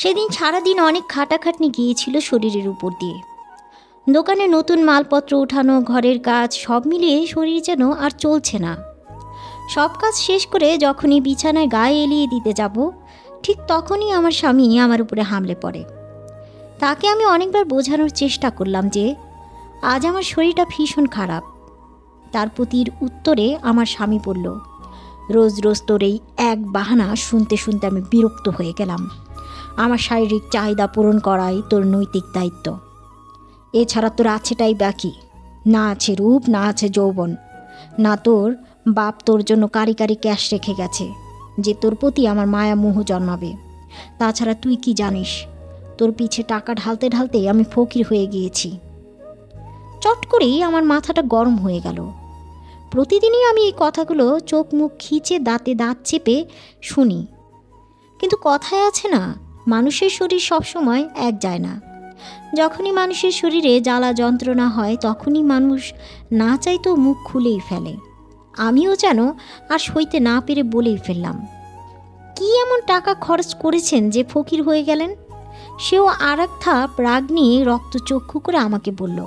সেদিন সারাদিন অনেক খাটাখাটনি গিয়েছিল শরীরের উপর দিয়ে। দোকানে নতুন মালপত্র উঠানো, ঘরের কাজ সব মিলিয়ে শরীর যেন আর চলছে না। সব কাজ শেষ করে যখনই বিছানায় গায়ে এলিয়ে দিতে যাব, ঠিক তখনই আমার স্বামী আমার উপরে হামলে পড়ে। তাকে আমি অনেকবার বোঝানোর চেষ্টা করলাম যে আজ আমার শরীরটা ভীষণ খারাপ। তার প্রতির উত্তরে আমার স্বামী বলল, রোজ রোজ তোর এই এক বাহানা শুনতে শুনতে আমি বিরক্ত হয়ে গেলাম। আমার শারীরিক চাহিদা পূরণ করাই তোর নৈতিক দায়িত্ব। এছাড়া তোর আছেটাই বাকি, না আছে রূপ, না আছে যৌবন, না তোর বাপ তোর জন্য কারি কারি ক্যাশ রেখে গেছে যে তোর প্রতি আমার মায়া মোহ জন্মাবে। তাছাড়া তুই কি জানিস, তোর পিছে টাকা ঢালতে ঢালতে আমি ফকির হয়ে গিয়েছি। চট করেই আমার মাথাটা গরম হয়ে গেল। প্রতিদিনই আমি এই কথাগুলো চোখ মুখ খিচে দাঁতে দাঁত চেপে শুনি, কিন্তু কথায় আছে না, মানুষের শরীর সবসময় এক যায় না। যখনই মানুষের শরীরে জ্বালা যন্ত্রণা হয় তখনই মানুষ না চাইতেও মুখ খুলেই ফেলে। আমিও যেন আর সইতে না পেরে বলেই ফেললাম, কি এমন টাকা খরচ করেছেন যে ফকির হয়ে গেলেন? সেও আর এক থাপ রাগ নিয়ে রক্তচক্ষু করে আমাকে বলল,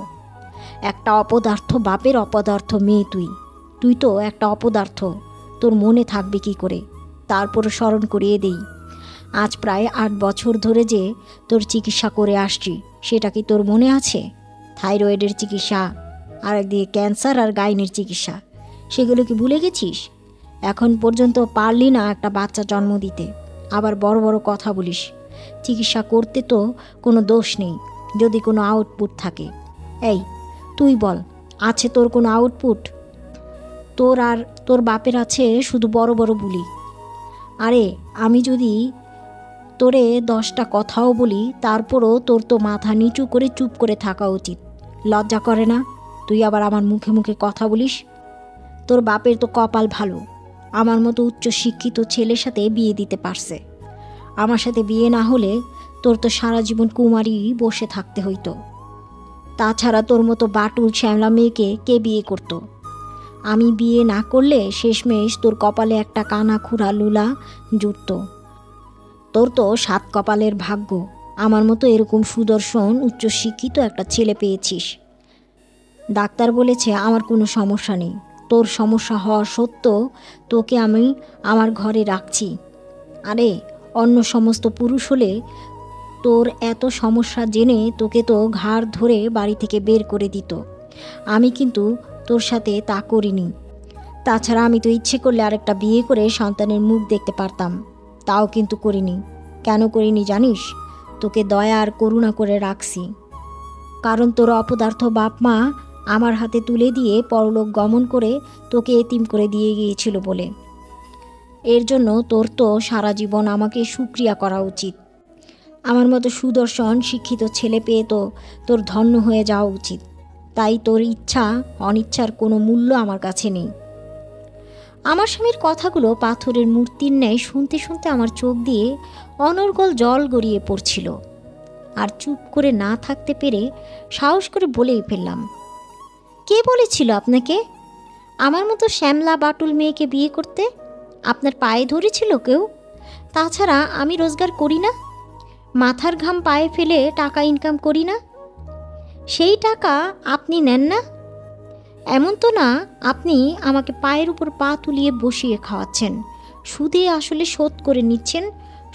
একটা অপদার্থ বাপের অপদার্থ মেয়ে তুই তো একটা অপদার্থ, তোর মনে থাকবে কি করে? তারপরও স্মরণ করিয়ে দেই, আজ প্রায় 8 বছর ধরে যে তোর চিকিৎসা করে আসছি, সেটা কি তোর মনে আছে? থাইরয়েডের চিকিৎসা, আর একদিকে ক্যান্সার আর গাইনির চিকিৎসা, সেগুলো কি ভুলে গেছিস? এখন পর্যন্ত পারলি না একটা বাচ্চা জন্ম দিতে, আবার বড় বড় কথা বলিস। চিকিৎসা করতে তো কোনো দোষ নেই যদি কোনো আউটপুট থাকে। এই তুই বল, আছে তোর কোনো আউটপুট? তোর আর তোর বাপের আছে শুধু বড় বড় বুলি। আরে আমি যদি তোরে 10টা কথাও বলি, তারপরও তোর তো মাথা নিচু করে চুপ করে থাকা উচিত। লজ্জা করে না? তুই আবার আমার মুখে মুখে কথা বলিস। তোর বাপের তো কপাল ভালো, আমার মতো উচ্চ শিক্ষিত ছেলের সাথে বিয়ে দিতে পারছে। আমার সাথে বিয়ে না হলে তোর তো সারা জীবন কুমারী বসে থাকতে হইতো। তাছাড়া তোর মতো বাটুল শ্যামলা মেয়েকে কে বিয়ে করত? আমি বিয়ে না করলে শেষমেশ তোর কপালে একটা কানা খুড়া লুলা জুটত। তোর তো 7 কপালের ভাগ্য, আমার মতো এরকম সুদর্শন উচ্চশিক্ষিত একটা ছেলে পেয়েছিস। ডাক্তার বলেছে আমার কোনো সমস্যা নেই। তোর সমস্যা হওয়া সত্ত্বেও তোকে আমি আমার ঘরে রাখছি। আরে অন্য সমস্ত পুরুষ হলে তোর এত সমস্যা জেনে তোকে তো ঘাড় ধরে বাড়ি থেকে বের করে দিত। আমি কিন্তু তোর সাথে তা করিনি। তাছাড়া আমি তো ইচ্ছে করলে আরেকটা বিয়ে করে সন্তানের মুখ দেখতে পারতাম, তাও কিন্তু করিনি। কেন করিনি জানিস? তোকে দয়া আর করুণা করে রাখছি, কারণ তোর অপদার্থ বাপ মা আমার হাতে তুলে দিয়ে পরলোক গমন করে তোকে এতিম করে দিয়ে গিয়েছিল বলে। এর জন্য তোর তো সারা জীবন আমাকে শুকরিয়া করা উচিত। আমার মতো সুদর্শন শিক্ষিত ছেলে পেয়ে তো তোর ধন্য হয়ে যাওয়া উচিত। তাই তোর ইচ্ছা অনিচ্ছার কোনো মূল্য আমার কাছে নেই। আমার স্বামীর কথাগুলো পাথরের মূর্তির ন্যায় শুনতে শুনতে আমার চোখ দিয়ে অনর্গল জল গড়িয়ে পড়ছিল। আর চুপ করে না থাকতে পেরে সাহস করে বলেই ফেললাম, কে বলেছিল আপনাকে আমার মতো শ্যামলা বাটুল মেয়েকে বিয়ে করতে? আপনার পায়ে ধরেছিল কেউ? তাছাড়া আমি রোজগার করি না, মাথার ঘাম পায়ে ফেলে টাকা ইনকাম করি না? সেই টাকা আপনি নেন না? এমন তো না আপনি আমাকে পায়ের উপর পা তুলিয়ে বসিয়ে খাওয়াচ্ছেন, সুদে আসলে শোধ করে নিচ্ছেন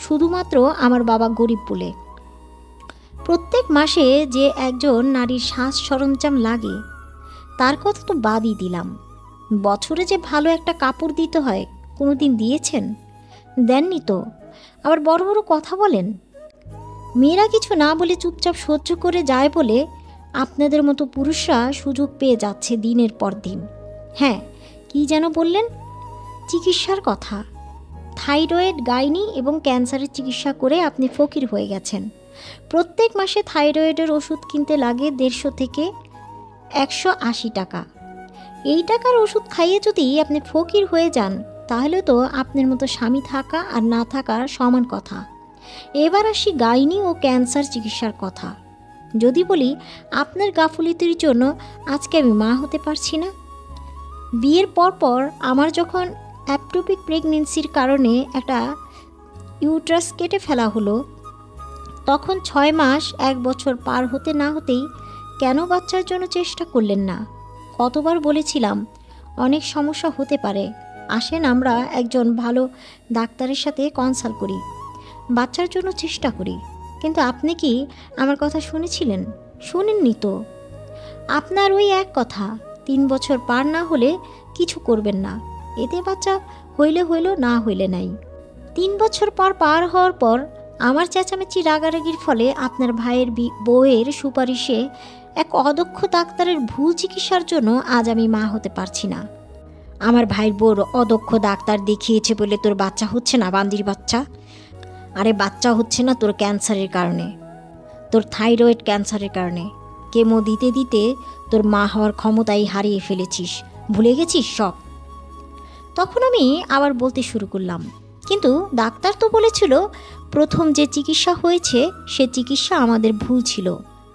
শুধুমাত্র আমার বাবা গরিব বলে। প্রত্যেক মাসে যে একজন নারীর সাজ সরঞ্জাম লাগে তার কথা তো বাদই দিলাম, বছরে যে ভালো একটা কাপড় দিতে হয় কোনোদিন দিয়েছেন? দেননি তো, আবার বড় বড় কথা বলেন। মেয়েরা কিছু না বলে চুপচাপ সহ্য করে যায় বলে আপনাদের মতো পুরুষরা সুযোগ পেয়ে যাচ্ছে দিনের পর দিন। হ্যাঁ, কি যেন বললেন? চিকিৎসার কথা। থাইরয়েড, গাইনি এবং ক্যান্সারের চিকিৎসা করে আপনি ফকির হয়ে গেছেন। প্রত্যেক মাসে থাইরয়েডের ওষুধ কিনতে লাগে 150 থেকে 180 টাকা। এই টাকার ওষুধ খাইয়ে যদি আপনি ফকির হয়ে যান, তাহলে তো আপনার মতো স্বামী থাকা আর না থাকার সমান কথা। এবার আসি গাইনি ও ক্যান্সার চিকিৎসার কথা। যদি বলি আপনার গাফুলিতির জন্য আজকে আমি মা হতে পারছি না। বিয়ের পর আমার যখন অ্যাপটোপিক প্রেগনেন্সির কারণে একটা ইউট্রাস কেটে ফেলা হলো, তখন 6 মাস 1 বছর পার হতে না হতেই কেন বাচ্চার জন্য চেষ্টা করলেন না? কতবার বলেছিলাম অনেক সমস্যা হতে পারে, আসেন আমরা একজন ভালো ডাক্তারের সাথে কনসাল্ট করি, বাচ্চার জন্য চেষ্টা করি। কিন্তু আপনি কি আমার কথা শুনেছিলেন? শুনেননি তো। আপনার ওই এক কথা, 3 বছর পার না হলে কিছু করবেন না, এতে বাচ্চা হইলে হইল, না হইলে নাই। 3 বছর পর পার হওয়ার পর আমার চেঁচামেচি রাগারাগির ফলে আপনার ভাইয়ের বউয়ের সুপারিশে এক অদক্ষ ডাক্তারের ভুল চিকিৎসার জন্য আজ আমি মা হতে পারছি না। আমার ভাইয়ের বউর অদক্ষ ডাক্তার দেখিয়েছে বলে তোর বাচ্চা হচ্ছে না, বান্দির বাচ্চা। আরে বাচ্চা হচ্ছে না তোর ক্যান্সারের কারণে, তোর থাইরয়েড ক্যান্সারের কারণে। কেমো দিতে দিতে তোর মা হওয়ার ক্ষমতাই হারিয়ে ফেলেছিস, ভুলে গেছিস সব। তখন আমি আবার বলতে শুরু করলাম, কিন্তু ডাক্তার তো বলেছিল প্রথম যে চিকিৎসা হয়েছে সে চিকিৎসা আমাদের ভুল ছিল,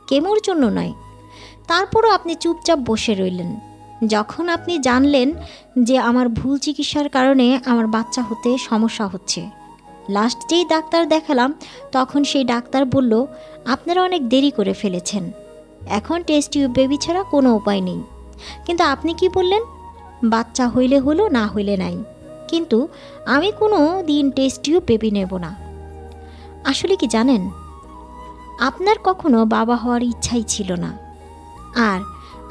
কেমোর জন্য নয়। তারপরও আপনি চুপচাপ বসে রইলেন। যখন আপনি জানলেন যে আমার ভুল চিকিৎসার কারণে আমার বাচ্চা হতে সমস্যা হচ্ছে, লাস্ট যেই ডাক্তার দেখালাম তখন সেই ডাক্তার বলল আপনারা অনেক দেরি করে ফেলেছেন, এখন টেস্ট টিউব বেবি ছাড়া কোনো উপায় নেই। কিন্তু আপনি কি বললেন? বাচ্চা হইলে হলো, না হইলে নাই। কিন্তু আমি কোনো দিন টেস্ট টিউব বেবি নেব না। আসলে কি জানেন, আপনার কখনো বাবা হওয়ার ইচ্ছাই ছিল না। আর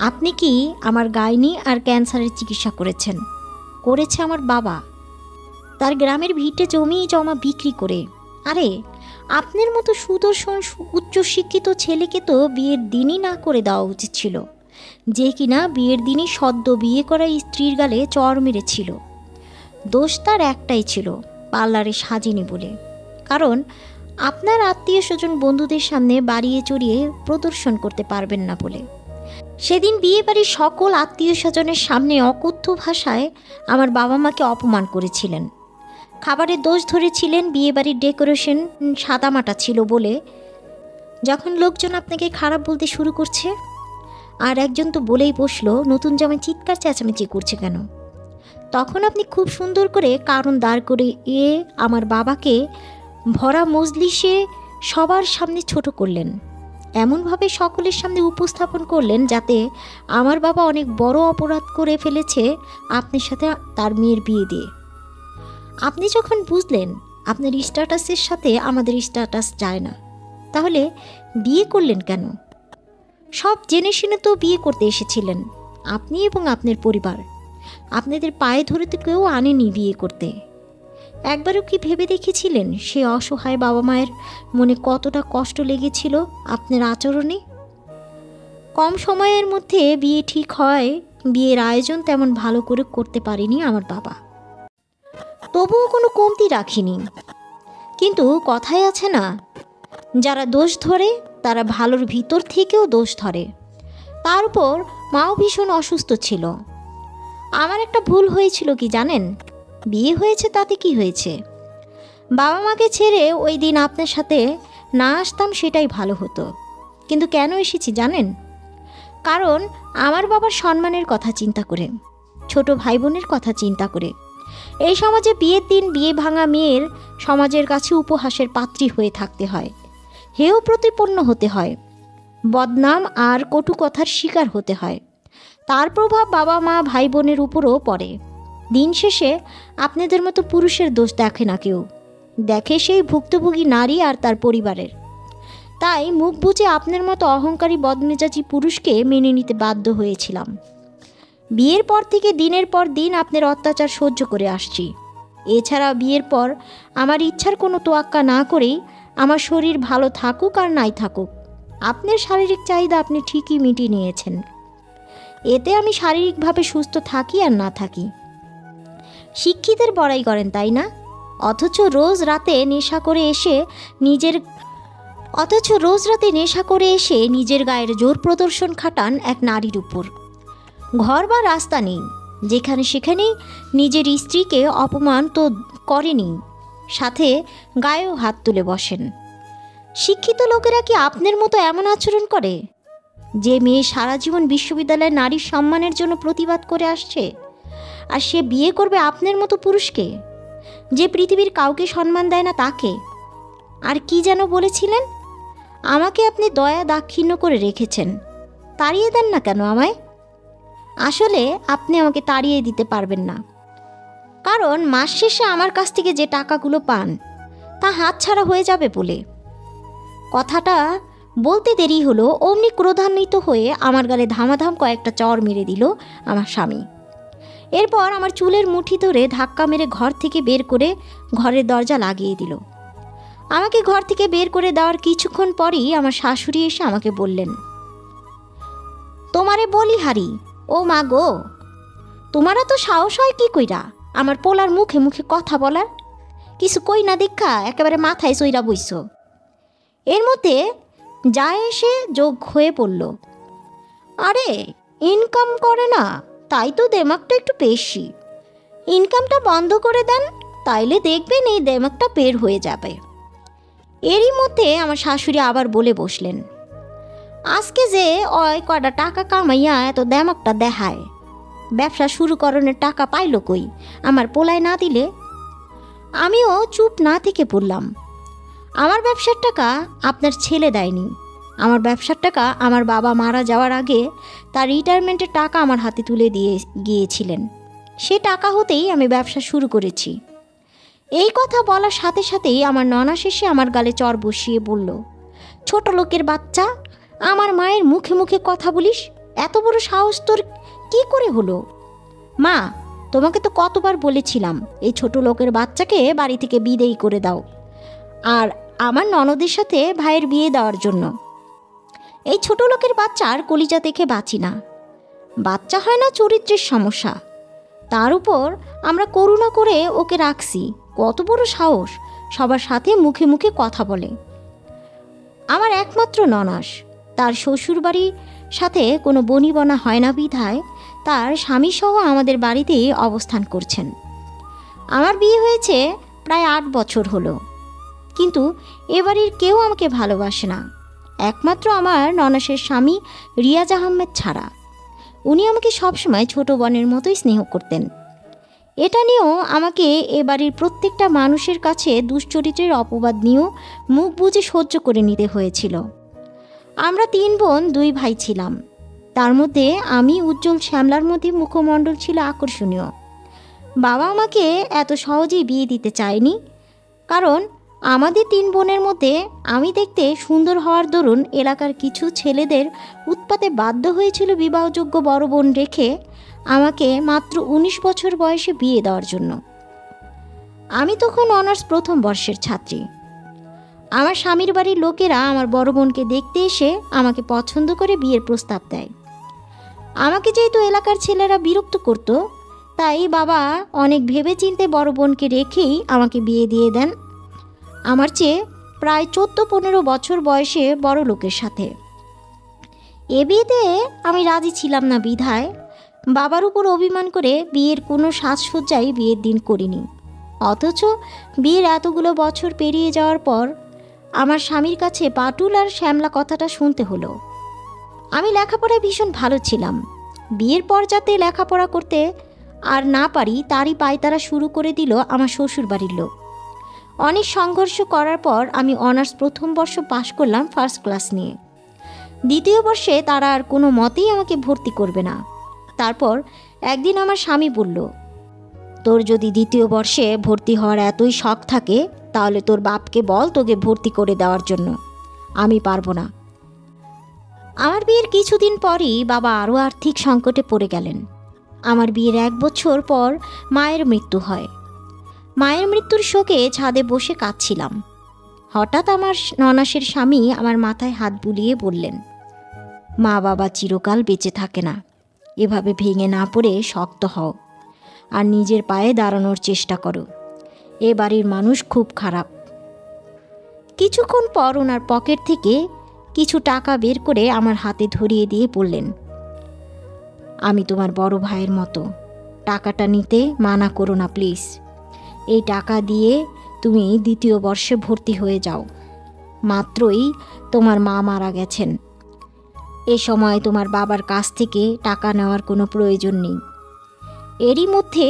আপনি কি আমার গাইনি আর ক্যান্সারের চিকিৎসা করেছেন? করেছে আমার বাবা, তার গ্রামের ভিটে জমি জমা বিক্রি করে। আরে আপনার মতো সুদর্শন উচ্চশিক্ষিত ছেলেকে তো বিয়ের দিনই না করে দেওয়া উচিত ছিল, যে কিনা বিয়ের দিনই সদ্য বিয়ে করা স্ত্রীর গালে চর মেরেছিল। দোষ তার একটাই ছিল, পার্লারে সাজেনি বলে। কারণ আপনার আত্মীয় স্বজন বন্ধুদের সামনে বাড়িয়ে চড়িয়ে প্রদর্শন করতে পারবেন না বলে। সেদিন বিয়ে বাড়ির সকল আত্মীয় স্বজনের সামনে অকথ্য ভাষায় আমার বাবা মাকে অপমান করেছিলেন। খাবারের দোষ ধরেছিলেন বিয়েবাড়ির ডেকোরেশন সাদামাটা ছিল বলে। যখন লোকজন আপনাকে খারাপ বলতে শুরু করছে, আর একজন তো বলেই বসলো নতুন জামাই চিৎকার চেঁচামেচি করছে কেন, তখন আপনি খুব সুন্দর করে কারণ দাঁড় করে আমার বাবাকে ভরা মজলিসে সবার সামনে ছোট করলেন, এমনভাবে সকলের সামনে উপস্থাপন করলেন যাতে আমার বাবা অনেক বড় অপরাধ করে ফেলেছে আপনার সাথে তার মেয়ের বিয়ে দিয়ে। আপনি যখন বুঝলেন আপনার স্ট্যাটাসের সাথে আমাদের স্ট্যাটাস যায় না, তাহলে বিয়ে করলেন কেন? সব জেনে শুনে তো বিয়ে করতে এসেছিলেন আপনি এবং আপনার পরিবার। আপনাদের পায়ে ধরে তো কেউ আনেনি বিয়ে করতে। একবারও কি ভেবে দেখেছিলেন সে অসহায় বাবা মায়ের মনে কতটা কষ্ট লেগেছিল আপনার আচরণে? কম সময়ের মধ্যে বিয়ে ঠিক হয়, বিয়ের আয়োজন তেমন ভালো করে করতে পারেনি আমার বাবা, তবুও কোনো কমতি রাখিনি। কিন্তু কথায় আছে না, যারা দোষ ধরে তারা ভালোর ভিতর থেকেও দোষ ধরে। তার উপর মাও ভীষণ অসুস্থ ছিল। আমার একটা ভুল হয়েছিল কি জানেন? বিয়ে হয়েছে তাতে কি হয়েছে? বাবা মাকে ছেড়ে ওই দিন আপনার সাথে না আসতাম সেটাই ভালো হতো। কিন্তু কেন এসেছি জানেন? কারণ আমার বাবার সম্মানের কথা চিন্তা করে, ছোট ভাই বোনের কথা চিন্তা করে। এই সমাজে বিয়ের দিন বিয়ে ভাঙা মেয়ের সমাজের কাছে উপহাসের পাত্রী হয়ে থাকতে হয়, হেয় প্রতিপন্ন হতে হয়, বদনাম আর কটু কথার শিকার হতে হয়। তার প্রভাব বাবা মা ভাই বোনের উপরও পড়ে। দিন শেষে আপনাদের মতো পুরুষের দোষ দেখে না কেউ, দেখে সেই ভুক্তভোগী নারী আর তার পরিবারের। তাই মুখ বুজে আপনার মতো অহংকারী বদমেজাজি পুরুষকে মেনে নিতে বাধ্য হয়েছিলাম। বিয়ের পর থেকে দিনের পর দিন আপনার অত্যাচার সহ্য করে আসছি। এছাড়া বিয়ের পর আমার ইচ্ছার কোনো তোয়াক্কা না করেই আমার শরীর ভালো থাকুক আর নাই থাকুক, আপনার শারীরিক চাহিদা আপনি ঠিকই মিটিয়ে নিয়েছেন। এতে আমি শারীরিকভাবে সুস্থ থাকি আর না থাকি। শিক্ষিতের বড়াই করেন তাই না? অথচ রোজ রাতে নেশা করে এসে নিজের গায়ের জোর প্রদর্শন খাটান এক নারীর উপর। ঘর বা রাস্তা নেই, যেখানে সেখানেই নিজের স্ত্রীকে অপমান তো করেনি, সাথে গায়েও হাত তুলে বসেন। শিক্ষিত লোকেরা কি আপনার মতো এমন আচরণ করে? যে মেয়ে সারা জীবন বিশ্ববিদ্যালয়ে নারীর সম্মানের জন্য প্রতিবাদ করে আসছে, আর সে বিয়ে করবে আপনার মতো পুরুষকে, যে পৃথিবীর কাউকে সম্মান দেয় না তাকে। আর কি যেন বলেছিলেন, আমাকে আপনি দয়া দাক্ষিণ্য করে রেখেছেন, তাড়িয়ে দেন না কেন আমায়? আসলে আপনি আমাকে তাড়িয়ে দিতে পারবেন না, কারণ মাস শেষে আমার কাছ থেকে যে টাকাগুলো পান তা হাতছাড়া হয়ে যাবে বলে। কথাটা বলতে দেরি হলো, অমনি ক্রোধান্বিত হয়ে আমার গালে ধামাধাম কয়েকটা চড় মেরে দিল আমার স্বামী। এরপর আমার চুলের মুঠি ধরে ধাক্কা মেরে ঘর থেকে বের করে ঘরের দরজা লাগিয়ে দিল। আমাকে ঘর থেকে বের করে দেওয়ার কিছুক্ষণ পরই আমার শাশুড়ি এসে আমাকে বললেন, তোমারে বলি হারি, ও মা গো, তোমারা তো সাহস হয় কি কইরা আমার পোলার মুখে মুখে কথা বলার? কিছু কই না দেখা একেবারে মাথায় চইরা বইছ। এর মধ্যে যা এসে যোগ হয়ে পড়ল, আরে ইনকাম করে না তাই তো দেমাগটা একটু বেশি, ইনকামটা বন্ধ করে দেন, তাইলে দেখবেন এই দেমাগটা বের হয়ে যাবে। এরই মধ্যে আমার শাশুড়ি আবার বলে বসলেন, আজকে যে ওই কটা টাকা কামাইয়া এত দেমাগটা দেখায়, ব্যবসা শুরু করণের টাকা পাইল কই আমার পোলায় না দিলে? আমিও চুপ না থেকে পড়লাম, আমার ব্যবসার টাকা আপনার ছেলে দেয়নি, আমার ব্যবসার টাকা আমার বাবা মারা যাওয়ার আগে তার রিটায়ারমেন্টের টাকা আমার হাতে তুলে দিয়ে গিয়েছিলেন, সে টাকা হতেই আমি ব্যবসা শুরু করেছি। এই কথা বলার সাথে সাথেই আমার ননা শেষে আমার গালে চড় বসিয়ে বলল, ছোট লোকের বাচ্চা, আমার মায়ের মুখে মুখে কথা বলিস, এত বড় সাহস তোর কি করে হলো? মা, তোমাকে তো কতবার বলেছিলাম এই ছোট লোকের বাচ্চাকে বাড়ি থেকে বিদেয় করে দাও, আর আমার ননদের সাথে ভাইয়ের বিয়ে দেওয়ার জন্য। এই ছোট লোকের বাচ্চার কলিজা দেখে বাঁচি না, বাচ্চা হয় না চরিত্রের সমস্যা, তার উপর আমরা করুণা করে ওকে রাখছি, কত বড় সাহস সবার সাথে মুখে মুখে কথা বলে। আমার একমাত্র ননাস, তার শ্বশুরবাড়ির সাথে কোনো বনিবনা হয় না বিধায় তার স্বামীসহ আমাদের বাড়িতেই অবস্থান করছেন। আমার বিয়ে হয়েছে প্রায় 8 বছর হলো, কিন্তু এ বাড়ির কেউ আমাকে ভালোবাসে না, একমাত্র আমার ননাসের স্বামী রিয়াজ আহমেদ ছাড়া। উনি আমাকে সবসময় ছোট বোনের মতোই স্নেহ করতেন। এটা নিয়েও আমাকে এ বাড়ির প্রত্যেকটা মানুষের কাছে দুশ্চরিত্রের অপবাদ নিয়েও মুখ বুজে সহ্য করে নিতে হয়েছিল। আমরা 3 বোন 2 ভাই ছিলাম, তার মধ্যে আমি উজ্জ্বল শ্যামলার মধ্যে মুখমণ্ডল ছিল আকর্ষণীয়। বাবা আমাকে এত সহজেই বিয়ে দিতে চায়নি, কারণ আমাদের 3 বোনের মধ্যে আমি দেখতে সুন্দর হওয়ার দরুন এলাকার কিছু ছেলেদের উৎপাতে বাধ্য হয়েছিল বিবাহযোগ্য বড় বোন রেখে আমাকে মাত্র 19 বছর বয়সে বিয়ে দেওয়ার জন্য। আমি তখন অনার্স প্রথম বর্ষের ছাত্রী। আমার স্বামীর বাড়ির লোকেরা আমার বড় বোনকে দেখতে এসে আমাকে পছন্দ করে বিয়ের প্রস্তাব দেয়। আমাকে যেহেতু এলাকার ছেলেরা বিরক্ত করত, তাই বাবা অনেক ভেবেচিন্তে বড় বোনকে রেখেই আমাকে বিয়ে দিয়ে দেন আমার চেয়ে প্রায় 14-15 বছর বয়সে বড় লোকের সাথে। এ বিয়েতে আমি রাজি ছিলাম না বিধায় বাবার উপর অভিমান করে বিয়ের কোনো সাজসজ্জাই বিয়ের দিন করিনি। অথচ বিয়ের এতগুলো বছর পেরিয়ে যাওয়ার পর আমার স্বামীর কাছে পাটুল আর শ্যামলা কথাটা শুনতে হলো। আমি লেখাপড়ায় ভীষণ ভালো ছিলাম, বিয়ের পর যাতে লেখাপড়া করতে আর না পারি তারই পায়তারা শুরু করে দিল আমার শ্বশুরবাড়ির লোক। অনেক সংঘর্ষ করার পর আমি অনার্স প্রথম বর্ষ পাশ করলাম ফার্স্ট ক্লাস নিয়ে। দ্বিতীয় বর্ষে তারা আর কোনো মতেই আমাকে ভর্তি করবে না। তারপর একদিন আমার স্বামী বলল, তোর যদি দ্বিতীয় বর্ষে ভর্তি হওয়ার এতই শখ থাকে তাহলে তোর বাপকে বল তোকে ভর্তি করে দেওয়ার জন্য, আমি পারবো না। আমার বিয়ের কিছুদিন পরই বাবা আরও আর্থিক সংকটে পড়ে গেলেন। আমার বিয়ের 1 বছর পর মায়ের মৃত্যু হয়। মায়ের মৃত্যুর শোকে ছাদে বসে কাঁদছিলাম। হঠাৎ আমার ননাসের স্বামী আমার মাথায় হাত বুলিয়ে বললেন, মা বাবা চিরকাল বেঁচে থাকে না, এভাবে ভেঙে না পড়ে শক্ত হও আর নিজের পায়ে দাঁড়ানোর চেষ্টা করো, এ বাড়ির মানুষ খুব খারাপ। কিছুক্ষণ পর ওনার পকেট থেকে কিছু টাকা বের করে আমার হাতে ধরিয়ে দিয়ে বললেন, আমি তোমার বড় ভাইয়ের মতো, টাকাটা নিতে মানা করো না প্লিজ। এই টাকা দিয়ে তুমি দ্বিতীয় বর্ষে ভর্তি হয়ে যাও। মাত্রই তোমার মা মারা গেছেন, এ সময় তোমার বাবার কাছ থেকে টাকা নেওয়ার কোনো প্রয়োজন নেই। এরই মধ্যে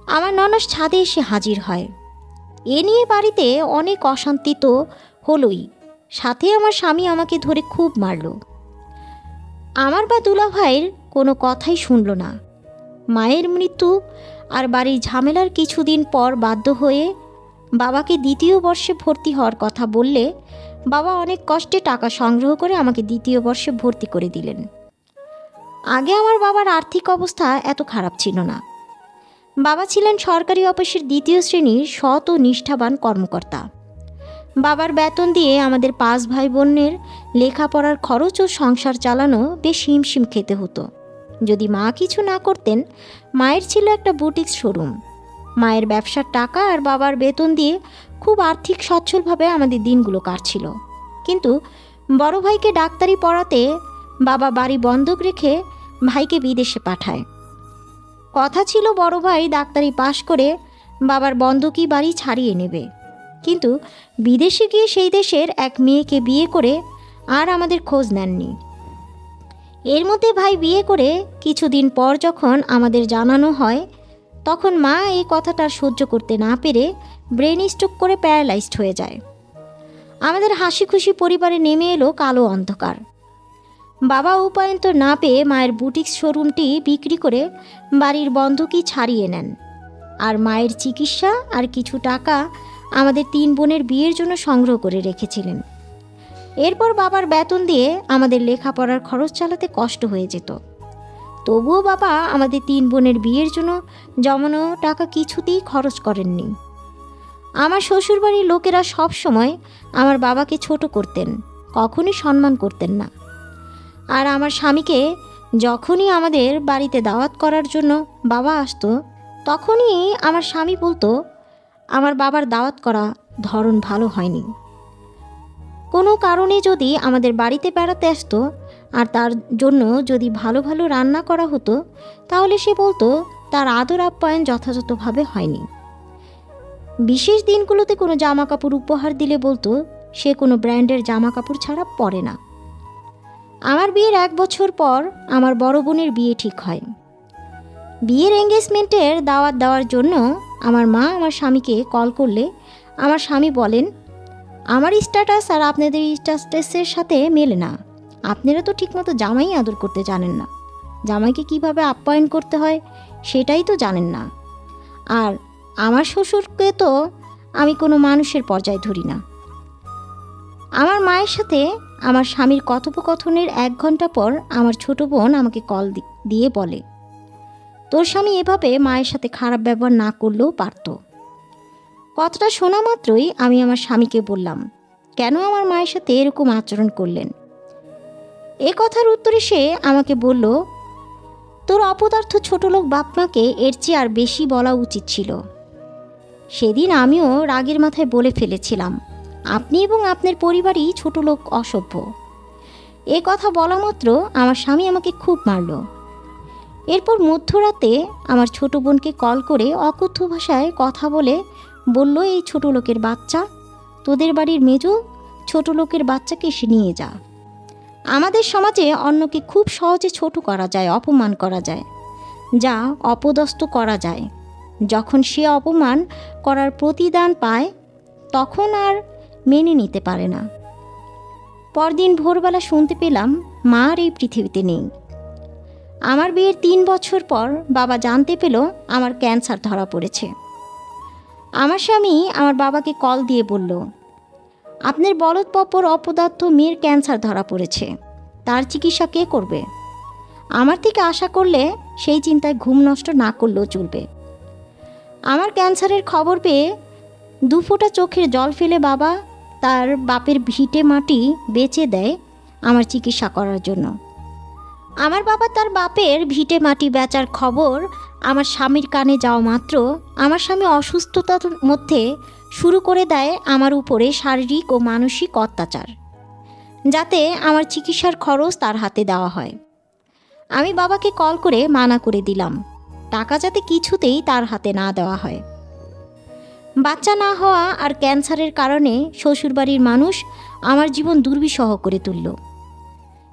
আমার ননাস ছাদে এসে হাজির হয়। এ নিয়ে বাড়িতে অনেক অশান্তি তো হলোই, সাথে আমার স্বামী আমাকে ধরে খুব মারল। আমার বা দুলাভাইয়ের কোনো কথাই শুনল না। মায়ের মৃত্যু আর বাড়ির ঝামেলার কিছুদিন পর বাধ্য হয়ে বাবাকে দ্বিতীয় বর্ষে ভর্তি হওয়ার কথা বললে বাবা অনেক কষ্টে টাকা সংগ্রহ করে আমাকে দ্বিতীয় বর্ষে ভর্তি করে দিলেন। আগে আমার বাবার আর্থিক অবস্থা এত খারাপ ছিল না। বাবা ছিলেন সরকারি অফিসের দ্বিতীয় শ্রেণীর সৎ ও নিষ্ঠাবান কর্মকর্তা। বাবার বেতন দিয়ে আমাদের 5 ভাই বোনের লেখাপড়ার খরচ ও সংসার চালানো বেশ হিমশিম খেতে হতো। যদি মা কিছু না করতেন, মায়ের ছিল একটা বুটিক্স শোরুম। মায়ের ব্যবসার টাকা আর বাবার বেতন দিয়ে খুব আর্থিক সচ্ছলভাবে আমাদের দিনগুলো কাটছিল। কিন্তু বড় ভাইকে ডাক্তারি পড়াতে বাবা বাড়ি বন্ধক রেখে ভাইকে বিদেশে পাঠায়। কথা ছিল বড় ভাই ডাক্তারি পাশ করে বাবার বন্ধকি বাড়ি ছাড়িয়ে নেবে, কিন্তু বিদেশে গিয়ে সেই দেশের এক মেয়েকে বিয়ে করে আর আমাদের খোঁজ নেননি। এর মধ্যে ভাই বিয়ে করে কিছুদিন পর যখন আমাদের জানানো হয়, তখন মা এই কথাটা সহ্য করতে না পেরে ব্রেন স্ট্রোক করে প্যারালাইজড হয়ে যায়। আমাদের হাসি খুশি পরিবারে নেমে এলো কালো অন্ধকার। বাবা উপায়ন্তর না পেয়ে মায়ের বুটিক্স শোরুমটি বিক্রি করে বাড়ির বন্ধকি ছাড়িয়ে নেন, আর মায়ের চিকিৎসা আর কিছু টাকা আমাদের 3 বোনের বিয়ের জন্য সংগ্রহ করে রেখেছিলেন। এরপর বাবার বেতন দিয়ে আমাদের লেখাপড়ার খরচ চালাতে কষ্ট হয়ে যেত। তবুও বাবা আমাদের 3 বোনের বিয়ের জন্য জমানো টাকা কিছুতেই খরচ করেননি। আমার শ্বশুরবাড়ির লোকেরা সব সময় আমার বাবাকে ছোট করতেন, কখনই সম্মান করতেন না। আর আমার স্বামীকে যখনই আমাদের বাড়িতে দাওয়াত করার জন্য বাবা আসতো, তখনই আমার স্বামী বলতো আমার বাবার দাওয়াত করা ধরন ভালো হয়নি। কোনো কারণে যদি আমাদের বাড়িতে বেড়াতে আসতো আর তার জন্য যদি ভালো ভালো রান্না করা হতো, তাহলে সে বলতো তার আদর আপ্যায়ন যথাযথভাবে হয়নি। বিশেষ দিনগুলোতে কোনো জামা কাপড় উপহার দিলে বলতো সে কোনো ব্র্যান্ডের জামা কাপড় ছাড়া পরে না। আমার বিয়ের 1 বছর পর আমার বড় বোনের বিয়ে ঠিক হয়। বিয়ের এঙ্গেজমেন্টের দাওয়াত দেওয়ার জন্য আমার মা আমার স্বামীকে কল করলে আমার স্বামী বলেন, আমার স্ট্যাটাস আর আপনাদের স্ট্যাটাসের সাথে মেলে না। আপনারা তো ঠিকমতো জামাই আদর করতে জানেন না, জামাইকে কিভাবে আপ্যায়ন করতে হয় সেটাই তো জানেন না। আর আমার শ্বশুরকে তো আমি কোনো মানুষের পর্যায়ে ধরি না। আমার মায়ের সাথে আমার স্বামীর কথোপকথনের 1 ঘন্টা পর আমার ছোট বোন আমাকে কল দিয়ে বলে, তোর স্বামী এভাবে মায়ের সাথে খারাপ ব্যবহার না করলেও পারত। কথাটা শোনা মাত্রই আমি আমার স্বামীকে বললাম, কেন আমার মায়ের সাথে এরকম আচরণ করলেন? এ কথার উত্তরে সে আমাকে বলল, তোর অপদার্থ ছোটলোক বাপমাকে এর চেয়ে আর বেশি বলা উচিত ছিল। সেদিন আমিও রাগের মাথায় বলে ফেলেছিলাম, আপনি এবং আপনার পরিবারই ছোটলোক, অসভ্য। এ কথা বলা মাত্র আমার স্বামী আমাকে খুব মারল। এরপর মধ্যরাতে আমার ছোট বোনকে কল করে অকথ্য ভাষায় কথা বলে বলল, এই ছোট লোকের বাচ্চা, তোদের বাড়ির মেজো ছোট লোকের বাচ্চাকে এসে নিয়ে যা। আমাদের সমাজে অন্যকে খুব সহজে ছোট করা যায়, অপমান করা যায়, যা অপদস্থ করা যায়। যখন সে অপমান করার প্রতিদান পায় তখন আর মেনে নিতে পারে না। পরদিন ভোরবেলা শুনতে পেলাম মা আর এই পৃথিবীতে নেই। আমার বিয়ের 3 বছর পর বাবা জানতে পেল আমার ক্যান্সার ধরা পড়েছে। আমার স্বামী আমার বাবাকে কল দিয়ে বলল, আপনার বলদপপর অপদার্থ মেয়ের ক্যান্সার ধরা পড়েছে, তার চিকিৎসা কে করবে? আমার থেকে আশা করলে সেই চিন্তায় ঘুম নষ্ট না করলেও চলবে। আমার ক্যান্সারের খবর পেয়ে 2 ফোঁটা চোখের জল ফেলে বাবা তার বাপের ভিটে মাটি বেচে দেয় আমার চিকিৎসা করার জন্য। আমার বাবা তার বাপের ভিটে মাটি বেচার খবর আমার স্বামীর কানে যাওয়া মাত্র আমার স্বামী অসুস্থতার মধ্যে শুরু করে দেয় আমার উপরে শারীরিক ও মানসিক অত্যাচার, যাতে আমার চিকিৎসার খরচ তার হাতে দেওয়া হয়। আমি বাবাকে কল করে মানা করে দিলাম, টাকা যাতে কিছুতেই তার হাতে না দেওয়া হয়। বাচ্চা না হওয়া আর ক্যান্সারের কারণে শ্বশুরবাড়ির মানুষ আমার জীবন দুর্বিষহ করে তুলল।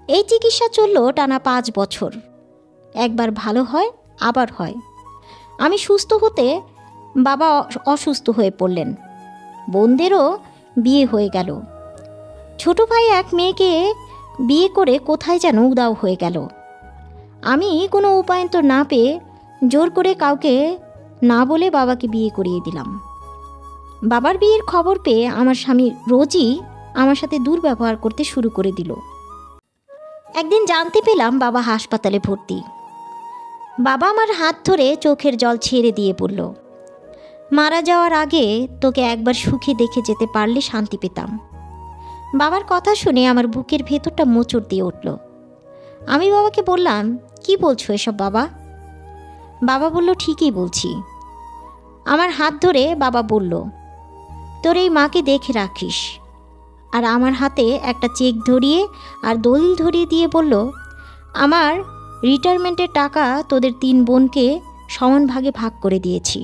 এই চিকিৎসা চলল টানা 5 বছর। একবার ভালো হয়, আবার হয়। আমি সুস্থ হতে বাবা অসুস্থ হয়ে পড়লেন। বোনদেরও বিয়ে হয়ে গেল। ছোট ভাই এক মেয়েকে বিয়ে করে কোথায় যেন উধাও হয়ে গেল। আমি কোনো উপায়ন্তর না পেয়ে জোর করে কাউকে না বলে বাবাকে বিয়ে করিয়ে দিলাম। বাবার বিয়ের খবর পেয়ে আমার স্বামী রোজই আমার সাথে দুর্ব্যবহার করতে শুরু করে দিল। একদিন জানতে পেলাম বাবা হাসপাতালে ভর্তি। বাবা আমার হাত ধরে চোখের জল ছেড়ে দিয়ে বলল, মারা যাওয়ার আগে তোকে একবার সুখে দেখে যেতে পারলে শান্তি পেতাম। বাবার কথা শুনে আমার বুকের ভেতরটা মোচড় দিয়ে উঠল। আমি বাবাকে বললাম, কি বলছো এসব বাবা? বাবা বলল, ঠিকই বলছি। আমার হাত ধরে বাবা বলল, তোর এই মাকে দেখে রাখিস। আর আমার হাতে একটা চেক ধরিয়ে আর দলিল ধরিয়ে দিয়ে বলল, আমার রিটায়ারমেন্টের টাকা তোদের 3 বোনকে সমান ভাগে ভাগ করে দিয়েছি।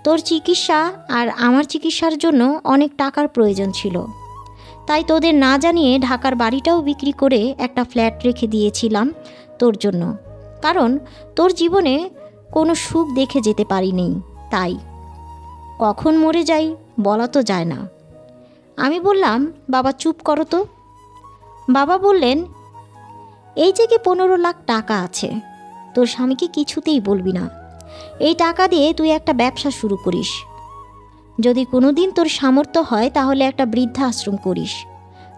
তোর চিকিৎসা আর আমার চিকিৎসার জন্য অনেক টাকার প্রয়োজন ছিল, তাই তোদের না জানিয়ে ঢাকার বাড়িটাও বিক্রি করে একটা ফ্ল্যাট রেখে দিয়েছিলাম তোর জন্য, কারণ তোর জীবনে কোনো সুখ দেখে যেতে পারিনি। তাই কখন মরে যাই বলা তো যায় না। আমি বললাম, বাবা চুপ করো তো। বাবা বললেন, এই যে 15 লাখ টাকা আছে, তোর স্বামীকে কিছুতেই বলবি না। এই টাকা দিয়ে তুই একটা ব্যবসা শুরু করিস। যদি কোনো দিন তোর সামর্থ্য হয় তাহলে একটা বৃদ্ধাশ্রম করিস।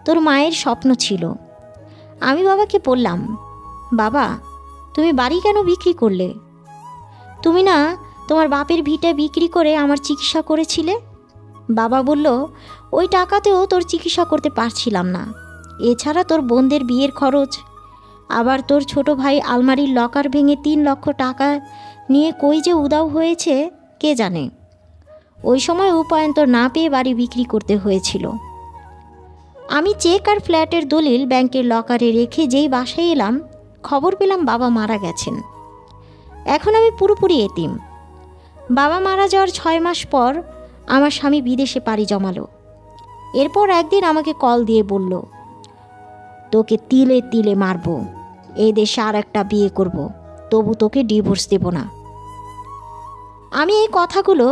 তোর মায়ের স্বপ্ন ছিল। আমি বাবাকে বললাম, বাবা তুমি বাড়ি কেন বিক্রি করলে? তুমি না তোমার বাপের ভিটে বিক্রি করে আমার চিকিৎসা করেছিলে? বাবা বলল, ওই টাকাতেও তোর চিকিৎসা করতে পারছিলাম না। এছাড়া তোর বোনদের বিয়ের খরচ, আবার তোর ছোট ভাই আলমারির লকার ভেঙে 3 লক্ষ টাকা নিয়ে কই যে উধাও হয়েছে কে জানে। ওই সময় উপায়ন্তর না পেয়ে বাড়ি বিক্রি করতে হয়েছিল। আমি চেক আর ফ্ল্যাটের দলিল ব্যাংকের লকারে রেখে যেই বাসায় এলাম, খবর পেলাম বাবা মারা গেছেন। এখন আমি পুরোপুরি এতিম। বাবা মারা যাওয়ার 6 মাস পর আমার স্বামী বিদেশে পাড়ি জমালো। এরপর একদিন আমাকে কল দিয়ে বলল, তোকে তিলে তিলে মারব, এই দেশে আর একটা বিয়ে করব, তবু তোকে ডিভোর্স দেব না। আমি এই কথাগুলো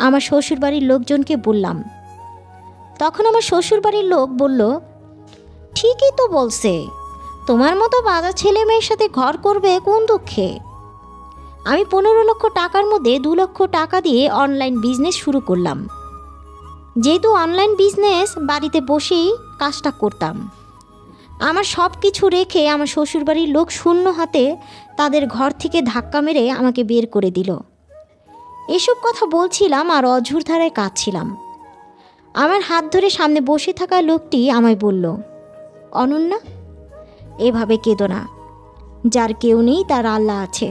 আমার শ্বশুরবাড়ির লোকজনকে বললাম। তখন আমার শ্বশুরবাড়ির লোক বলল, ঠিকই তো বলছে, তোমার মতো বাজা ছেলে মেয়ের সাথে ঘর করবে কোন দুঃখে। আমি 15 লক্ষ টাকার মধ্যে 2 লক্ষ টাকা দিয়ে অনলাইন বিজনেস শুরু করলাম। যেহেতু অনলাইন বিজনেস, বাড়িতে বসেই কাজটা করতাম। আমার সব কিছু রেখে আমার শ্বশুরবাড়ির লোক শূন্য হাতে তাদের ঘর থেকে ধাক্কা মেরে আমাকে বের করে দিল। এসব কথা বলছিলাম আর অঝোর ধারায় কাঁদছিলাম। আমার হাত ধরে সামনে বসে থাকা লোকটি আমায় বলল, অনন্যা, এভাবে কেঁদো না। যার কেউ নেই তার আল্লাহ আছে।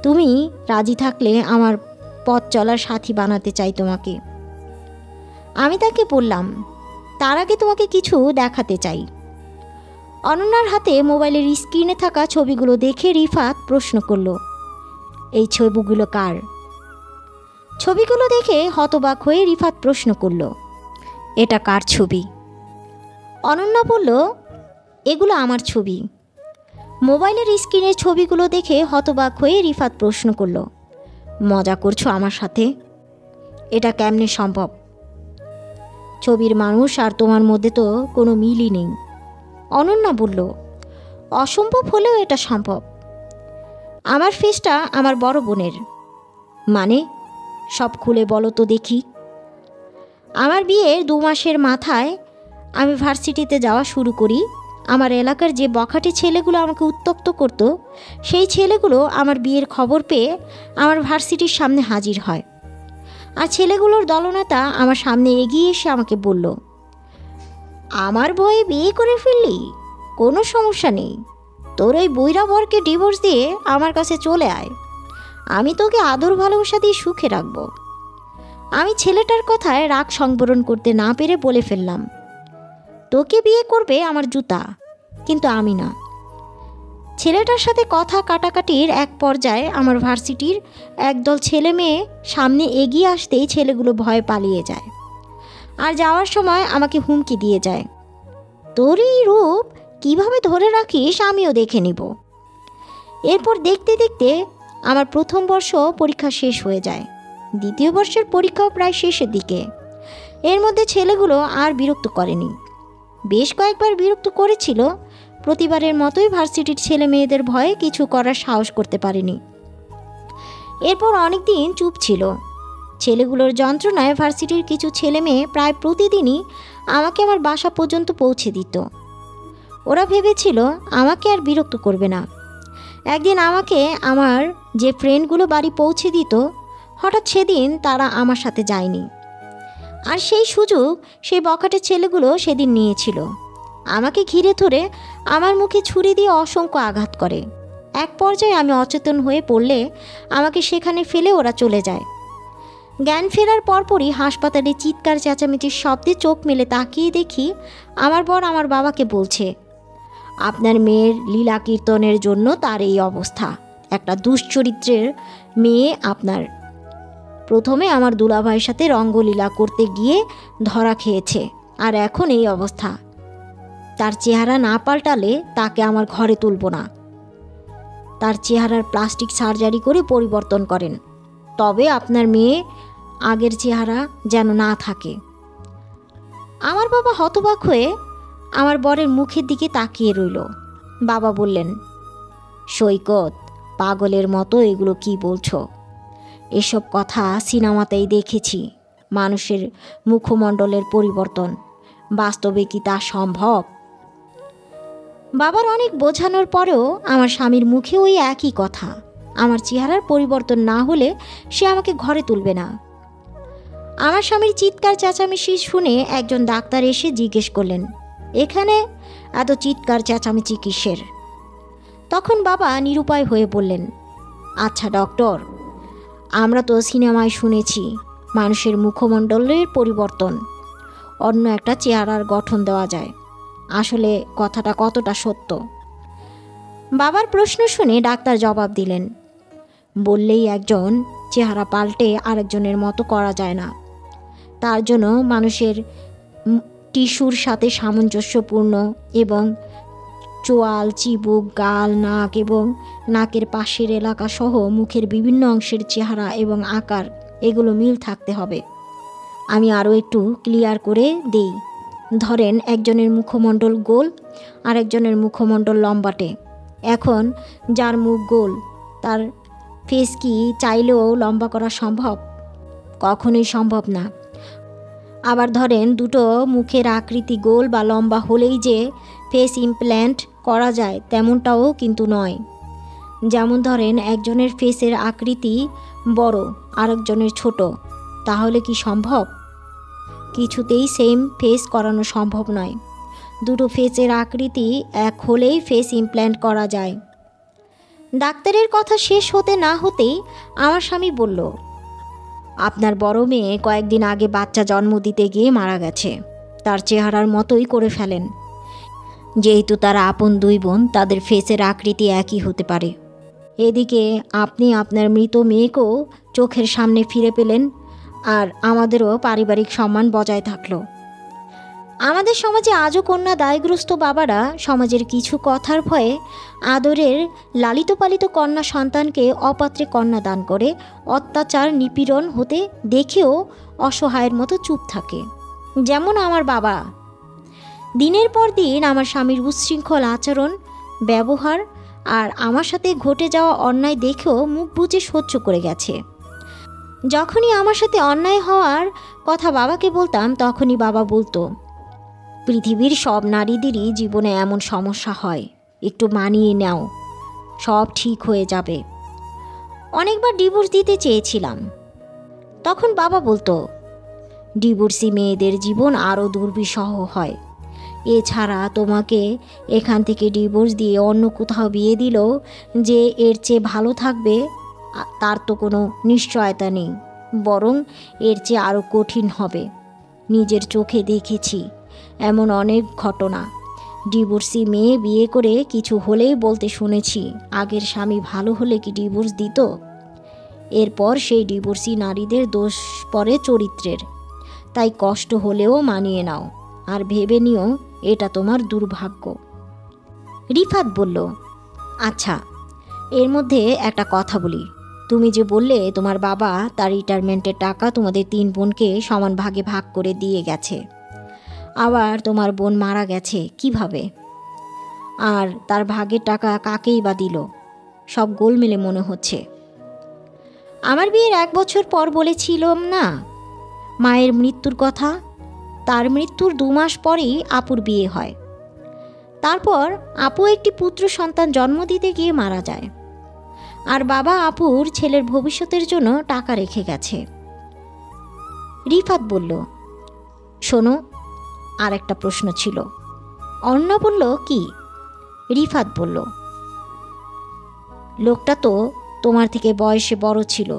তুমি রাজি থাকলে আমার পথ চলার সাথী বানাতে চাই তোমাকে। আমি তাকে বললাম, তার আগে তোমাকে কিছু দেখাতে চাই। অনন্যার হাতে মোবাইলের স্ক্রিনে থাকা ছবিগুলো দেখে রিফাত প্রশ্ন করল, এই ছবিগুলো কার? ছবিগুলো দেখে হতবাক হয়ে রিফাত প্রশ্ন করল, এটা কার ছবি? অনন্যা বলল, এগুলো আমার ছবি। মোবাইলের স্ক্রিনের ছবিগুলো দেখে হতবাক হয়ে রিফাত প্রশ্ন করল, মজা করছো আমার সাথে? এটা কেমনে সম্ভব? ছবির মানুষ আর তোমার মধ্যে তো কোনো মিলই নেই। অনন্যা বলল, অসম্ভব হলেও এটা সম্ভব। আমার ফেসটা আমার বড় বোনের। মানে? সব খুলে বলো তো দেখি। আমার বিয়ের 2 মাসের মাথায় আমি ভার্সিটিতে যাওয়া শুরু করি। আমার এলাকার যে বখাটে ছেলেগুলো আমাকে উত্ত্যক্ত করত, সেই ছেলেগুলো আমার বিয়ের খবর পেয়ে আমার ভার্সিটির সামনে হাজির হয়। আর ছেলেগুলোর দলনেতা আমার সামনে এগিয়ে এসে আমাকে বলল, আমার ভয়ে বিয়ে করে ফেললি? কোনো সমস্যা নেই, তোর ওই বইরা বরকে ডিভোর্স দিয়ে আমার কাছে চলে আয়। আমি তোকে আদর ভালোবাসা দিয়ে সুখে রাখব। আমি ছেলেটার কথায় রাগ সংবরণ করতে না পেরে বলে ফেললাম, তোকে বিয়ে করবে আমার জুতা, কিন্তু আমি না। ছেলেটার সাথে কথা কাটাকাটির এক পর্যায়ে আমার ভার্সিটির একদল ছেলে মেয়ে সামনে এগিয়ে আসতেই ছেলেগুলো ভয়ে পালিয়ে যায়। আর যাওয়ার সময় আমাকে হুমকি দিয়ে যায়, তোর এই রূপ কিভাবে ধরে রাখিস আমিও দেখে নিব। এরপর দেখতে দেখতে আমার প্রথম বর্ষ পরীক্ষা শেষ হয়ে যায়। দ্বিতীয় বর্ষের পরীক্ষাও প্রায় শেষের দিকে। এর মধ্যে ছেলেগুলো আর বিরক্ত করেনি। বেশ কয়েকবার বিরক্ত করেছিল। প্রতিবারের মতোই ভার্সিটির ছেলে মেয়েদের ভয়ে কিছু করার সাহস করতে পারেনি। এরপর অনেক দিন চুপ ছিল। ছেলেগুলোর যন্ত্রণায় ভার্সিটির কিছু ছেলে মেয়ে প্রায় প্রতিদিনই আমাকে আমার বাসা পর্যন্ত পৌঁছে দিত। ওরা ভেবেছিল আমাকে আর বিরক্ত করবে না। একদিন আমাকে আমার যে ফ্রেন্ডগুলো বাড়ি পৌঁছে দিত, হঠাৎ সেদিন তারা আমার সাথে যায়নি। আর সেই সুযোগ সেই বখাটে ছেলেগুলো সেদিন নিয়েছিল। আমাকে ঘিরে ধরে আমার মুখে ছুরি দিয়ে অসংখ্য আঘাত করে। এক পর্যায়ে আমি অচেতন হয়ে পড়লে আমাকে সেখানে ফেলে ওরা চলে যায়। জ্ঞান ফেরার পরপরই হাসপাতালে চিৎকার চেঁচামেচির শব্দে চোখ মেলে তাকিয়ে দেখি আমার বর আমার বাবাকে বলছে, আপনার মেয়ের লীলা কীর্তনের জন্য তার এই অবস্থা। একটা দুশ্চরিত্রের মেয়ে আপনার। প্রথমে আমার দুলাভাইয়ের সাথে রঙ্গলীলা করতে গিয়ে ধরা খেয়েছে, আর এখন এই অবস্থা। তার চেহারা না পাল্টালে তাকে আমার ঘরে তুলব না। তার চেহারার প্লাস্টিক সার্জারি করে পরিবর্তন করেন, তবে আপনার মেয়ে আগের চেহারা যেন না থাকে। আমার বাবা হতবাক হয়ে আমার বরের মুখের দিকে তাকিয়ে রইল। বাবা বললেন, সৈকত, পাগলের মতো এগুলো কি বলছো? এসব কথা সিনেমাতেই দেখেছি, মানুষের মুখমণ্ডলের পরিবর্তন। বাস্তবে কি তা সম্ভব? বাবার অনেক বোঝানোর পরেও আমার স্বামীর মুখে ওই একই কথা। আমার চেহারার পরিবর্তন না হলে সে আমাকে ঘরে তুলবে না। আমার স্বামীর চিৎকার চেঁচামেচি শুনে একজন ডাক্তার এসে জিজ্ঞেস করলেন, এখানে এত চিৎকার চেঁচামেচি কিসের? তখন বাবা নিরুপায় হয়ে বললেন, আচ্ছা ডক্টর, আমরা তো সিনেমায় শুনেছি মানুষের মুখমণ্ডলের পরিবর্তন, অন্য একটা চেহারার গঠন দেওয়া যায়। আসলে কথাটা কতটা সত্য? বাবার প্রশ্ন শুনে ডাক্তার জবাব দিলেন, বললেই একজন চেহারা পাল্টে আরেকজনের মতো করা যায় না। তার জন্য মানুষের টিস্যুর সাথে সামঞ্জস্যপূর্ণ এবং চোয়াল, চিবুক, গাল, নাক এবং নাকের পাশের এলাকা সহ মুখের বিভিন্ন অংশের চেহারা এবং আকার এগুলো মিল থাকতে হবে। আমি আরও একটু ক্লিয়ার করে দেই। ধরেন একজনের মুখমণ্ডল গোল আর একজনের মুখমণ্ডল লম্বাটে। এখন যার মুখ গোল তার ফেস কি চাইলেও লম্বা করা সম্ভব? কখনোই সম্ভব না। আবার ধরেন দুটো মুখের আকৃতি গোল বা লম্বা হলেই যে ফেস ইমপ্ল্যান্ট করা যায় তেমনটাও কিন্তু নয়। যেমন ধরেন একজনের ফেসের আকৃতি বড় আরেকজনের ছোট, তাহলে কি সম্ভব? কিছুতেই সেম ফেস করানো সম্ভব নয়। দুটো ফেসের আকৃতি এক হলেই ফেস ইমপ্ল্যান্ট করা যায়। ডাক্তারের কথা শেষ হতে না হতেই আমার স্বামী বলল, আপনার বড় মেয়ে কয়েকদিন আগে বাচ্চা জন্ম দিতে গিয়ে মারা গেছে। তার চেহারার মতোই করে ফেলেন। যেহেতু তারা আপন দুই বোন, তাদের ফেসের আকৃতি একই হতে পারে। এদিকে আপনি আপনার মৃত মেয়েকেও চোখের সামনে ফিরে পেলেন, আর আমাদেরও পারিবারিক সম্মান বজায় থাকলো। আমাদের সমাজে আজও কন্যা দায়গ্রস্ত বাবারা সমাজের কিছু কথার ভয়ে আদরের লালিত পালিত কন্যা সন্তানকে অপাত্রে কন্যা দান করে অত্যাচার নিপীড়ন হতে দেখেও অসহায়ের মতো চুপ থাকে। যেমন আমার বাবা দিনের পর দিন আমার স্বামীর উচ্ছৃঙ্খল আচরণ, ব্যবহার আর আমার সাথে ঘটে যাওয়া অন্যায় দেখেও মুখ বুজে সহ্য করে গেছে। যখনই আমার সাথে অন্যায় হওয়ার কথা বাবাকে বলতাম, তখনই বাবা বলতো, পৃথিবীর সব নারীদেরই জীবনে এমন সমস্যা হয়, একটু মানিয়ে নাও, সব ঠিক হয়ে যাবে। অনেকবার ডিভোর্স দিতে চেয়েছিলাম, তখন বাবা বলতো, ডিভোর্সি মেয়েদের জীবন আরও দুর্বিষহ হয়। এছাড়া তোমাকে এখান থেকে ডিভোর্স দিয়ে অন্য কোথাও বিয়ে দিলেও যে এর চেয়ে ভালো থাকবে তার তো কোনো নিশ্চয়তা নেই, বরং এর চেয়ে আরও কঠিন হবে। নিজের চোখে দেখেছি এমন অনেক ঘটনা। ডিভোর্সি মেয়ে বিয়ে করে কিছু হলেই বলতে শুনেছি, আগের স্বামী ভালো হলে কি ডিভোর্স দিত? এরপর সেই ডিভোর্সি নারীদের দোষ পড়ে চরিত্রের। তাই কষ্ট হলেও মানিয়ে নাও, আর ভেবে নিও এটা তোমার দুর্ভাগ্য। রিফাত বলল, আচ্ছা, এর মধ্যে একটা কথা বলি। তুমি যে বললে তোমার বাবা তার রিটায়ারমেন্টের টাকা তোমাদের 3 বোনকে সমান ভাগে ভাগ করে দিয়ে গেছে, আবার তোমার বোন মারা গেছে কিভাবে, আর তার ভাগের টাকা কাকেই বা দিল, সব গোলমেলে মনে হচ্ছে। আমার বিয়ের 1 বছর পর বলেছিলাম না মায়ের মৃত্যুর কথা, তার মৃত্যুর 2 মাস পরেই আপুর বিয়ে হয়। তারপর আপু একটি পুত্র সন্তান জন্ম দিতে গিয়ে মারা যায়, আর বাবা আপুর ছেলের ভবিষ্যতের জন্য টাকা রেখে গেছে। রিফাত বলল, শোনো, আর একটা প্রশ্ন ছিল। অর্ণা বলল, কি? রিফাত বলল, লোকটা তো তোমার থেকে বয়সে বড় ছিল,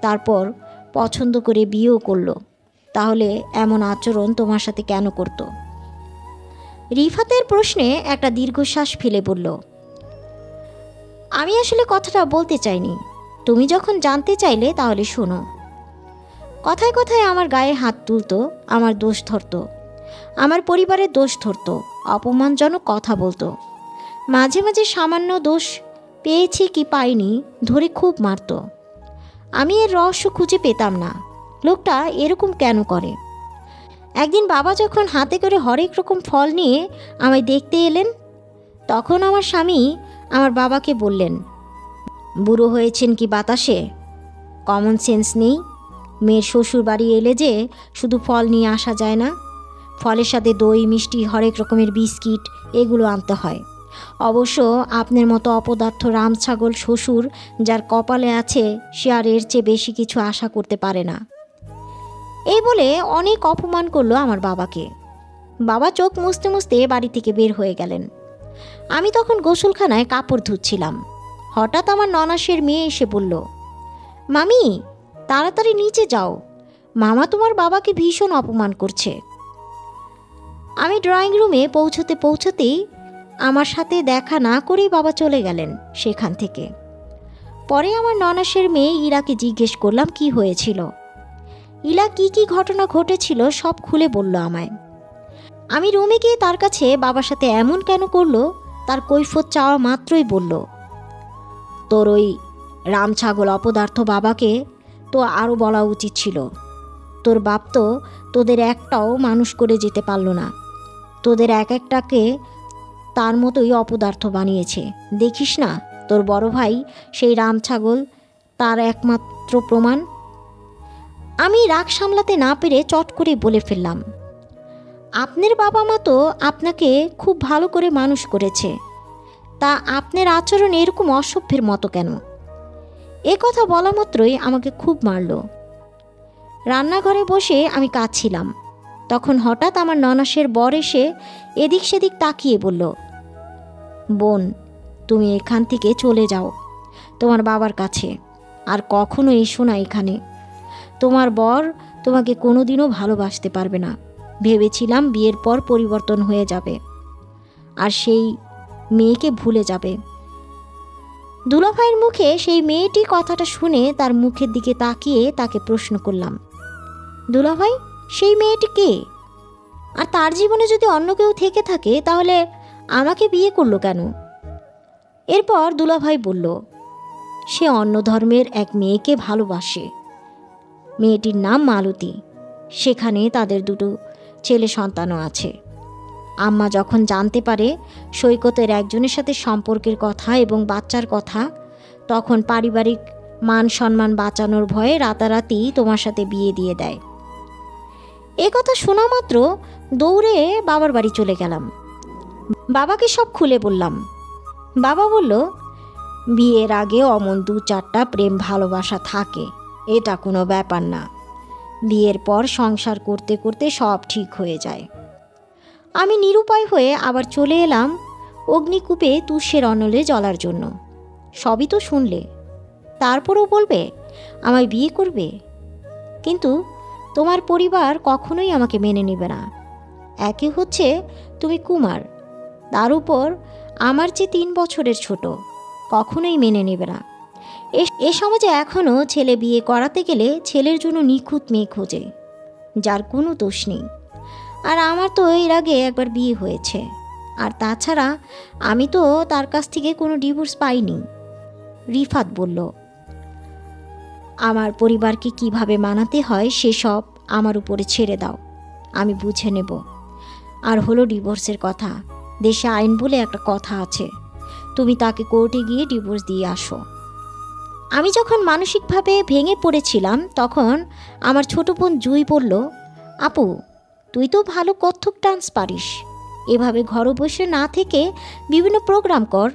তারপর পছন্দ করে বিয়েও করলো, তাহলে এমন আচরণ তোমার সাথে কেন করত? রিফাতের প্রশ্নে একটা দীর্ঘশ্বাস ফেলে বলল, আমি আসলে কথাটা বলতে চাইনি, তুমি যখন জানতে চাইলে তাহলে শোনো। কথায় কথায় আমার গায়ে হাত তুলতো, আমার দোষ ধরতো, আমার পরিবারের দোষ ধরতো, অপমানজনক কথা বলতো। মাঝে মাঝে সামান্য দোষ পেয়েছি কি পাইনি ধরে খুব মারত। আমি এর রহস্য খুঁজে পেতাম না, লোকটা এরকম কেন করে। একদিন বাবা যখন হাতে করে হরেক রকম ফল নিয়ে আমায় দেখতে এলেন, তখন আমার স্বামী আমার বাবাকে বললেন, বুড়ো হয়েছেন কি বাতাসে, কমন সেন্স নেই? মেয়ের শ্বশুর বাড়ি এলে যে শুধু ফল নিয়ে আসা যায় না, ফলের সাথে দই মিষ্টি হরেক রকমের বিস্কিট এগুলো আনতে হয়। অবশ্য আপনার মতো অপদার্থ রামছাগল শ্বশুর যার কপালে আছে সে আর এর চেয়ে বেশি কিছু আশা করতে পারে না। এই বলে অনেক অপমান করলো আমার বাবাকে। বাবা চোখ মুছতে মুছতে বাড়ি থেকে বের হয়ে গেলেন। আমি তখন গোসলখানায় কাপড় ধুচ্ছিলাম। হঠাৎ আমার ননাসের মেয়ে এসে বলল, মামি তাড়াতাড়ি নিচে যাও, মামা তোমার বাবাকে ভীষণ অপমান করছে। আমি ড্রয়িং রুমে পৌঁছতেই আমার সাথে দেখা না করেই বাবা চলে গেলেন সেখান থেকে। পরে আমার ননাসের মেয়ে ইরাকে জিজ্ঞেস করলাম কি হয়েছিল। ইলা কি কি ঘটনা ঘটেছিল সব খুলে বলল আমায়। আমি রুমে গিয়ে তার কাছে বাবার সাথে এমন কেন করলো তার কৈফিয়ত চাওয়া মাত্রই বলল, তোর ওই রামছাগল অপদার্থ বাবাকে তো আরও বলা উচিত ছিল। তোর বাপ তো তোদের একটাও মানুষ করে যেতে পারল না, তোদের এক একটাকে তার মতোই অপদার্থ বানিয়েছে। দেখিস না তোর বড় ভাই সেই রামছাগল তার একমাত্র প্রমাণ। আমি রাগ সামলাতে না পেরে চট করে বলে ফেললাম, আপনার বাবা মা তো আপনাকে খুব ভালো করে মানুষ করেছে, তা আপনার আচরণ এরকম অসভ্যের মতো কেন? এ কথা বলা মাত্রই আমাকে খুব মারল। রান্নাঘরে বসে আমি কাঁদছিলাম। তখন হঠাৎ আমার ননাসের বর এসে এদিক সেদিক তাকিয়ে বলল, বোন তুমি এখান থেকে চলে যাও তোমার বাবার কাছে, আর কখনো এসো না এখানে। তোমার বর তোমাকে কোনোদিনও ভালোবাসতে পারবে না। ভেবেছিলাম বিয়ের পর পরিবর্তন হয়ে যাবে আর সেই মেয়েকে ভুলে যাবে। দুলাভাইয়ের মুখে সেই মেয়েটি কথাটা শুনে তার মুখের দিকে তাকিয়ে তাকে প্রশ্ন করলাম, দুলাভাই সেই মেয়েটি কে? আর তার জীবনে যদি অন্য কেউ থেকে থাকে তাহলে আমাকে বিয়ে করলো কেন? এরপর দুলাভাই বলল, সে অন্য ধর্মের এক মেয়েকে ভালোবাসে। মেয়েটির নাম মালতী। সেখানে তাদের 2 ছেলে সন্তানও আছে। আম্মা যখন জানতে পারে সৈকতের একজনের সাথে সম্পর্কের কথা এবং বাচ্চার কথা, তখন পারিবারিক মান সম্মান বাঁচানোর ভয়ে রাতারাতি তোমার সাথে বিয়ে দিয়ে দেয়। এ কথা শোনা মাত্র দৌড়ে বাবার বাড়ি চলে গেলাম। বাবাকে সব খুলে বললাম। বাবা বলল, বিয়ের আগে অমন 2-4টা প্রেম ভালোবাসা থাকে, এটা কোনো ব্যাপার না। বিয়ের পর সংসার করতে করতে সব ঠিক হয়ে যায়। আমি নিরুপায় হয়ে আবার চলে এলাম অগ্নিকূপে তুষের অনলে জ্বলার জন্য। সবই তো শুনলে, তারপরও বলবে আমায় বিয়ে করবে? কিন্তু তোমার পরিবার কখনোই আমাকে মেনে নেবে না। একে হচ্ছে তুমি কুমার, তার উপর আমার চেয়ে 3 বছরের ছোট, কখনোই মেনে নেবে না। এ সমাজে এখনও ছেলে বিয়ে করাতে গেলে ছেলের জন্য নিখুঁত মেয়ে খোঁজে, যার কোনো দোষ নেই। আর আমার তো এর আগে একবার বিয়ে হয়েছে, আর তাছাড়া আমি তো তার কাছ থেকে কোনো ডিভোর্স পাইনি। রিফাত বলল, আমার পরিবারকে কিভাবে মানাতে হয় সেসব আমার উপরে ছেড়ে দাও, আমি বুঝে নেব। আর হলো ডিভোর্সের কথা। দেশে আইন বলে একটা কথা আছে, তুমি তাকে কোর্টে গিয়ে ডিভোর্স দিয়ে আসো। আমি যখন মানসিকভাবে ভেঙে পড়েছিলাম তখন আমার ছোট বোন জুই বলল, আপু তুই তো ভালো কত্থক ডান্স পারিস, এভাবে ঘরে বসে না থেকে বিভিন্ন প্রোগ্রাম কর।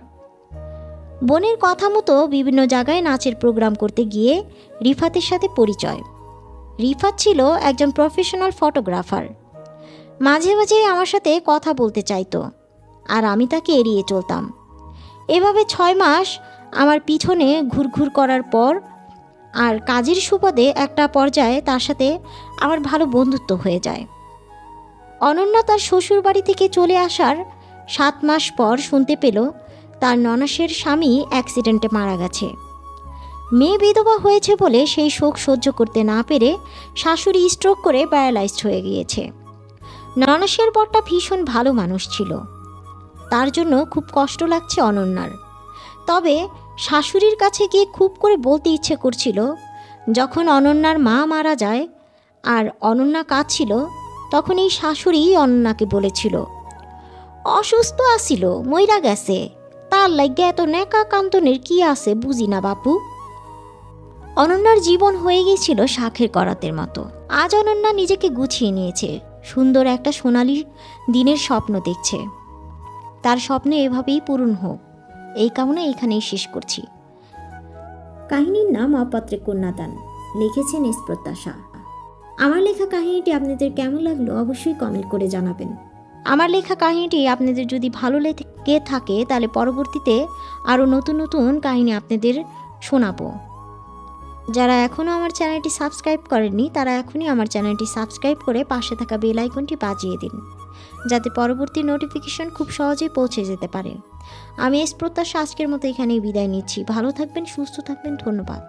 বোনের কথা মতো বিভিন্ন জায়গায় নাচের প্রোগ্রাম করতে গিয়ে রিফাতের সাথে পরিচয়। রিফাত ছিল একজন প্রফেশনাল ফটোগ্রাফার। মাঝে মাঝে আমার সাথে কথা বলতে চাইতো, আর আমি তাকে এড়িয়ে চলতাম। এভাবে 6 মাস আমার পিছনে ঘুরঘুর করার পর আর কাজের সুবাদে একটা পর্যায়ে তার সাথে আমার ভালো বন্ধুত্ব হয়ে যায়। অনন্যা তার শ্বশুর বাড়ি থেকে চলে আসার 7 মাস পর শুনতে পেল তার ননাসের স্বামী অ্যাক্সিডেন্টে মারা গেছে। মেয়ে বিধবা হয়েছে বলে সেই শোক সহ্য করতে না পেরে শাশুড়ি স্ট্রোক করে প্যারালাইজড হয়ে গিয়েছে। ননাসের বরটা ভীষণ ভালো মানুষ ছিল, তার জন্য খুব কষ্ট লাগছে অনন্যার। তবে শাশুড়ির কাছে গিয়ে খুব করে বলতে ইচ্ছে করছিল। যখন অনন্যার মা মারা যায় আর অনন্যা কাঁদছিল, তখন এই শাশুড়ি অনন্যাকে বলেছিল, অসুস্থ আসিল, মইরা গেছে, তার লাগে এত নেকা কান্তনের কি আছে বুঝি না বাপু। অনন্যার জীবন হয়ে গিয়েছিল শাঁখের করাতের মতো। আজ অনন্যা নিজেকে গুছিয়ে নিয়েছে, সুন্দর একটা সোনালি দিনের স্বপ্ন দেখছে। তার স্বপ্ন এভাবেই পূরণ হোক, এই কামনা এখানেই শেষ করছি। কাহিনীর নাম অপাত্রে কন্যাদান, লিখেছেন এস প্রত্যাশা। আমার লেখা কাহিনীটি আপনাদের কেমন লাগলো অবশ্যই কমেন্ট করে জানাবেন। আমার লেখা কাহিনীটি আপনাদের যদি ভালো লেগে থাকে তাহলে পরবর্তীতে আরও নতুন নতুন কাহিনী আপনাদের শোনাবো। যারা এখনও আমার চ্যানেলটি সাবস্ক্রাইব করেননি তারা এখনই আমার চ্যানেলটি সাবস্ক্রাইব করে পাশে থাকা বেল আইকনটি বাজিয়ে দিন, যাতে পরবর্তী নোটিফিকেশন খুব সহজেই পৌঁছে যেতে পারে। আমি এস প্রত্যাশা আজকের মতো এখানেই বিদায় নিচ্ছি। ভালো থাকবেন, সুস্থ থাকবেন, ধন্যবাদ।